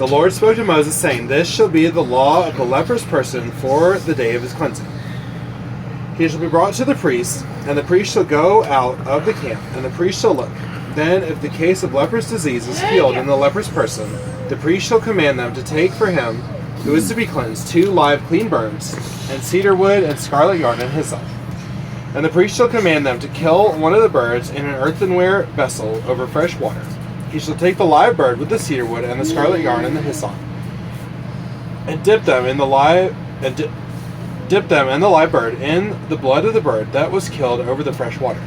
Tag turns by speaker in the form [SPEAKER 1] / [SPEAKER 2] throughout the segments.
[SPEAKER 1] The Lord spoke to Moses, saying, This shall be the law of the leprous person for the day of his cleansing. He shall be brought to the priest, and the priest shall go out of the camp, and the priest shall look. Then, if the case of leprous disease is healed in the leprous person, the priest shall command them to take for him who is to be cleansed 2 live clean birds, and cedar wood, and scarlet yarn, and hyssop. And the priest shall command them to kill one of the birds in an earthenware vessel over fresh water. He shall take the live bird with the cedar wood and the scarlet yarn and the hyssop, and dip them and dip them and the live bird in the blood of the bird that was killed over the fresh water.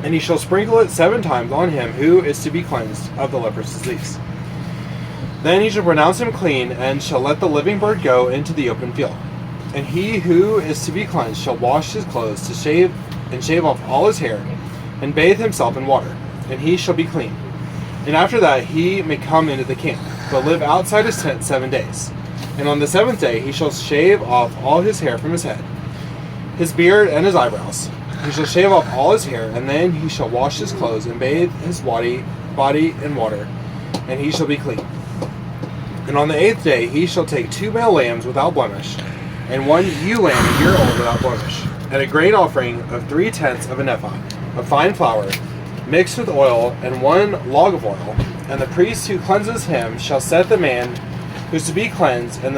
[SPEAKER 1] And he shall sprinkle it 7 times on him who is to be cleansed of the leprous disease. Then he shall pronounce him clean, and shall let the living bird go into the open field. And he who is to be cleansed shall wash his clothes to shave off all his hair, and bathe himself in water, and he shall be clean. And after that he may come into the camp, but live outside his tent 7 days. And on the 7th day he shall shave off all his hair from his head, his beard, and his eyebrows. He shall shave off all his hair, and then he shall wash his clothes, and bathe his body in water, and he shall be clean. And on the 8th day he shall take 2 male lambs without blemish, and 1 ewe lamb a year old without blemish, and a grain offering of 3/10 of an ephah of fine flour, mixed with oil, and 1 log of oil. And the priest who cleanses him shall set the man who is to be cleansed and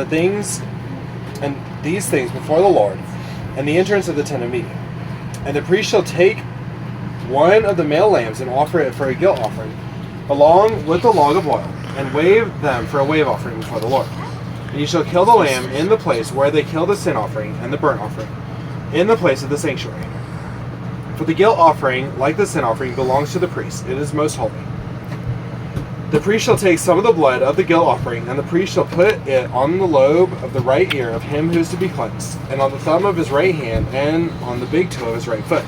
[SPEAKER 1] these things before the Lord, and the entrance of the tent of meeting. And the priest shall take 1 of the male lambs and offer it for a guilt offering, along with the log of oil, and wave them for a wave offering before the Lord. And you shall kill the lamb in the place where they kill the sin offering and the burnt offering, in the place of the sanctuary. For the guilt offering, like the sin offering, belongs to the priest. It is most holy. The priest shall take some of the blood of the guilt offering, and the priest shall put it on the lobe of the right ear of him who is to be cleansed, and on the thumb of his right hand, and on the big toe of his right foot.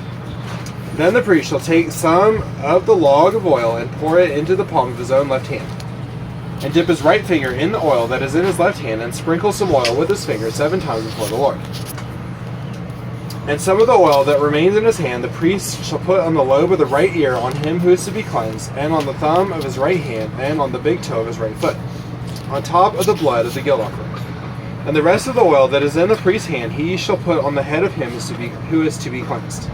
[SPEAKER 1] Then the priest shall take some of the log of oil and pour it into the palm of his own left hand, and dip his right finger in the oil that is in his left hand, and sprinkle some oil with his finger 7 times before the Lord. And some of the oil that remains in his hand the priest shall put on the lobe of the right ear on him who is to be cleansed, and on the thumb of his right hand, and on the big toe of his right foot, on top of the blood of the guilt offering. And the rest of the oil that is in the priest's hand he shall put on the head of him who is to be cleansed.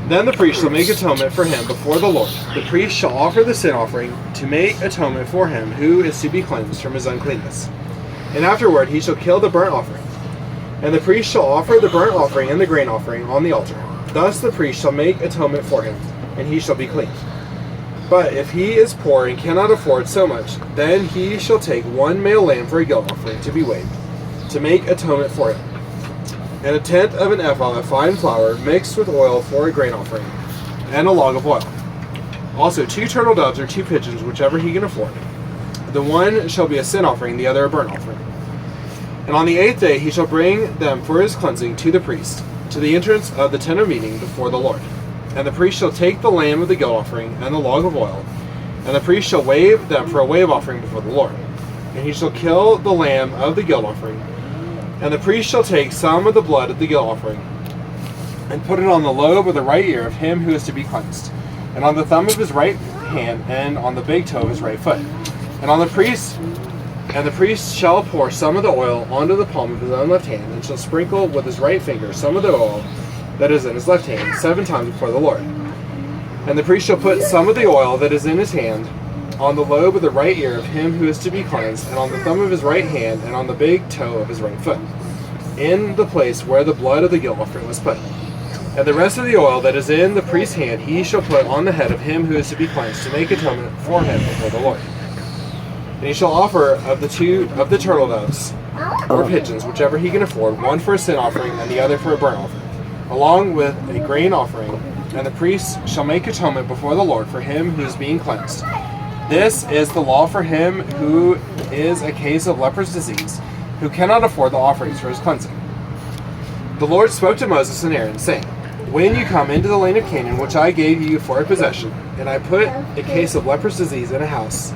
[SPEAKER 1] Then the priest shall make atonement for him before the Lord. The priest shall offer the sin offering to make atonement for him who is to be cleansed from his uncleanness. And afterward he shall kill the burnt offering. And the priest shall offer the burnt offering and the grain offering on the altar. Thus the priest shall make atonement for him, and he shall be clean. But if he is poor and cannot afford so much, then he shall take 1 male lamb for a guilt offering to be waved, to make atonement for him, and 1/10 of an ephah of fine flour mixed with oil for a grain offering, and a log of oil. Also 2 turtle doves or 2 pigeons, whichever he can afford. The one shall be a sin offering, the other a burnt offering. And on the 8th day he shall bring them for his cleansing to the priest, to the entrance of the tent of meeting before the Lord. And the priest shall take the lamb of the guilt offering and the log of oil, and the priest shall wave them for a wave offering before the Lord. And he shall kill the lamb of the guilt offering, and the priest shall take some of the blood of the guilt offering, and put it on the lobe of the right ear of him who is to be cleansed, and on the thumb of his right hand, and on the big toe of his right foot. And the priest shall pour some of the oil onto the palm of his own left hand, and shall sprinkle with his right finger some of the oil that is in his left hand 7 times before the Lord. And the priest shall put some of the oil that is in his hand on the lobe of the right ear of him who is to be cleansed, and on the thumb of his right hand, and on the big toe of his right foot, in the place where the blood of the guilt offering was put. And the rest of the oil that is in the priest's hand he shall put on the head of him who is to be cleansed, to make atonement for him before the Lord. And he shall offer of the 2 of the turtle doves or pigeons, whichever he can afford, 1 for a sin offering and the other for a burnt offering, along with a grain offering. And the priest shall make atonement before the Lord for him who is being cleansed. This is the law for him who is a case of leprous disease, who cannot afford the offerings for his cleansing. The Lord spoke to Moses and Aaron, saying, When you come into the land of Canaan, which I gave you for a possession, and I put a case of leprous disease in a house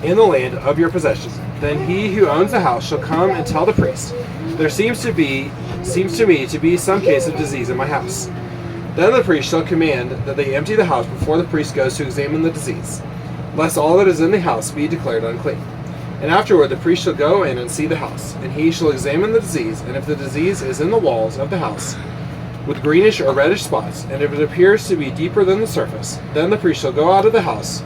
[SPEAKER 1] in the land of your possession, then he who owns the house shall come and tell the priest, There seems to me to be some case of disease in my house. Then the priest shall command that they empty the house before the priest goes to examine the disease, lest all that is in the house be declared unclean. And afterward the priest shall go in and see the house, and he shall examine the disease, and if the disease is in the walls of the house, with greenish or reddish spots, and if it appears to be deeper than the surface, then the priest shall go out of the house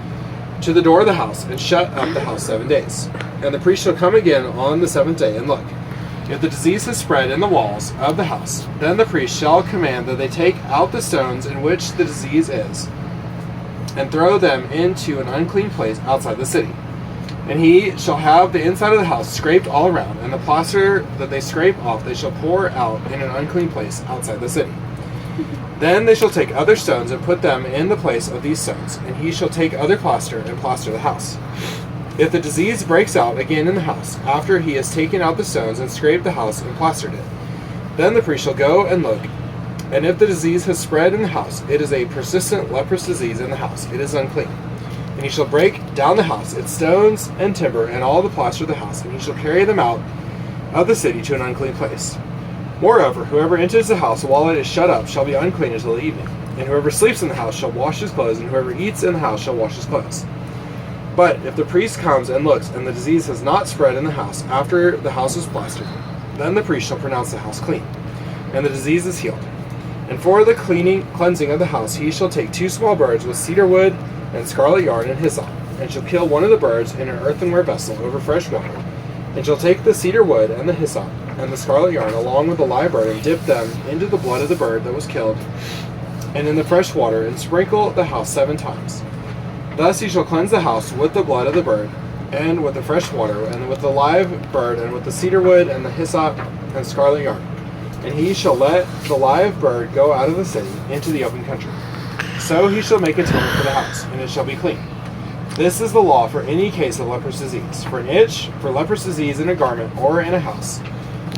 [SPEAKER 1] to the door of the house, and shut up the house 7 days. And the priest shall come again on the 7th day, and look. If the disease has spread in the walls of the house, then the priest shall command that they take out the stones in which the disease is, and throw them into an unclean place outside the city. And he shall have the inside of the house scraped all around, and the plaster that they scrape off they shall pour out in an unclean place outside the city. Then they shall take other stones and put them in the place of these stones, and he shall take other plaster and plaster the house. If the disease breaks out again in the house, after he has taken out the stones and scraped the house and plastered it, then the priest shall go and look. And if the disease has spread in the house, it is a persistent leprous disease in the house, it is unclean. And he shall break down the house, its stones and timber, and all the plaster of the house, and he shall carry them out of the city to an unclean place. Moreover, whoever enters the house while it is shut up shall be unclean until the evening. And whoever sleeps in the house shall wash his clothes, and whoever eats in the house shall wash his clothes. But if the priest comes and looks, and the disease has not spread in the house after the house is plastered, then the priest shall pronounce the house clean, and the disease is healed. And for the cleansing of the house he shall take 2 small birds with cedar wood and scarlet yarn and hyssop, and shall kill one of the birds in an earthenware vessel over fresh water, and shall take the cedar wood and the hyssop and the scarlet yarn along with the live bird, and dip them into the blood of the bird that was killed, and in the fresh water, and sprinkle the house 7 times. Thus he shall cleanse the house with the blood of the bird, and with the fresh water, and with the live bird, and with the cedar wood, and the hyssop, and scarlet yarn. And he shall let the live bird go out of the city into the open country. So he shall make atonement for the house, and it shall be clean. This is the law for any case of leprous disease, for an itch, for leprous disease in a garment or in a house,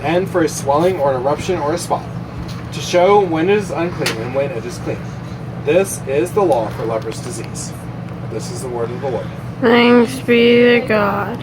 [SPEAKER 1] and for a swelling or an eruption or a spot, to show when it is unclean and when it is clean. This is the law for leprous disease. This is the word of the Lord.
[SPEAKER 2] Thanks be to God.